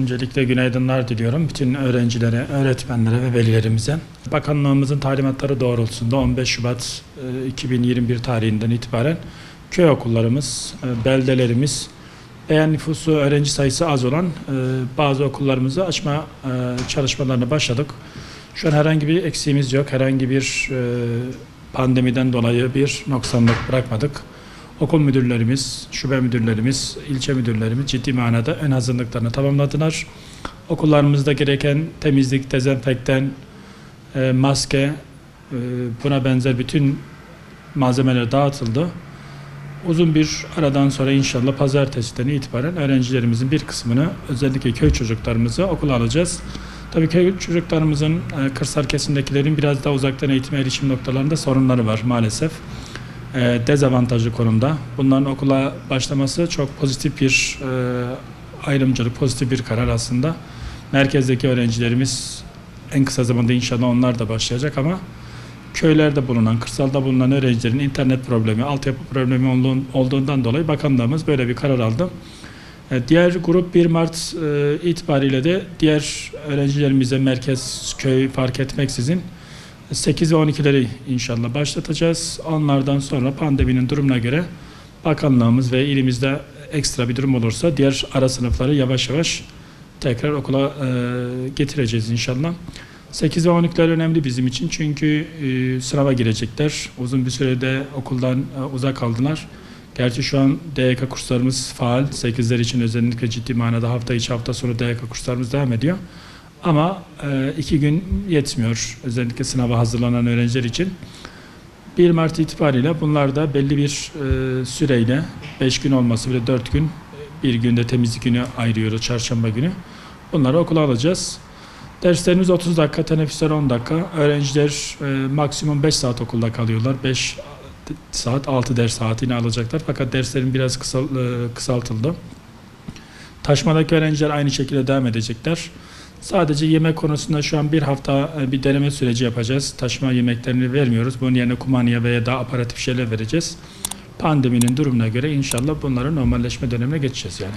Öncelikle günaydınlar diliyorum bütün öğrencilere, öğretmenlere ve velilerimize. Bakanlığımızın talimatları doğrultusunda 15 Şubat 2021 tarihinden itibaren köy okullarımız, beldelerimiz, beyan nüfusu, öğrenci sayısı az olan bazı okullarımızı açma çalışmalarına başladık. Şu an herhangi bir eksiğimiz yok, herhangi bir pandemiden dolayı bir noksanlık bırakmadık. Okul müdürlerimiz, şube müdürlerimiz, ilçe müdürlerimiz ciddi manada ön hazırlıklarını tamamladılar. Okullarımızda gereken temizlik, dezenfektan, maske, buna benzer bütün malzemeler dağıtıldı. Uzun bir aradan sonra inşallah pazartesiden itibaren öğrencilerimizin bir kısmını, özellikle köy çocuklarımızı okula alacağız. Tabii köy çocuklarımızın, kırsal kesimdekilerin biraz daha uzaktan eğitime erişim noktalarında sorunları var maalesef. Dezavantajlı konumda. Bunların okula başlaması çok pozitif bir ayrımcılık, pozitif bir karar aslında. Merkezdeki öğrencilerimiz en kısa zamanda inşallah onlar da başlayacak ama köylerde bulunan, kırsalda bulunan öğrencilerin internet problemi, altyapı problemi olduğundan dolayı bakanlığımız böyle bir karar aldı. Diğer grup 1 Mart itibariyle de diğer öğrencilerimize merkez, köy fark etmeksizin 8 ve 12'leri inşallah başlatacağız. Onlardan sonra pandeminin durumuna göre bakanlığımız ve ilimizde ekstra bir durum olursa diğer ara sınıfları yavaş yavaş tekrar okula getireceğiz inşallah. 8 ve 12'ler önemli bizim için çünkü sınava girecekler. Uzun bir sürede okuldan uzak kaldılar. Gerçi şu an DYK kurslarımız faal. 8'ler için özellikle ciddi manada hafta içi hafta sonu DYK kurslarımız devam ediyor. Ama 2 gün yetmiyor özellikle sınava hazırlanan öğrenciler için. 1 Mart itibariyle bunlar da belli bir süreyle 5 gün olması bile 4 gün, bir günde temizlik günü ayırıyoruz, çarşamba günü. Bunları okula alacağız. Derslerimiz 30 dakika, teneffüsler 10 dakika. Öğrenciler maksimum 5 saat okulda kalıyorlar. 5 saat, 6 ders saatini alacaklar. Fakat derslerin biraz kısaltıldı. Taşmadaki öğrenciler aynı şekilde devam edecekler. Sadece yemek konusunda şu an bir hafta bir deneme süreci yapacağız. Taşıma yemeklerini vermiyoruz. Bunun yerine kumanya veya daha aparatif şeyler vereceğiz. Pandeminin durumuna göre inşallah bunların normalleşme dönemine geçeceğiz yani.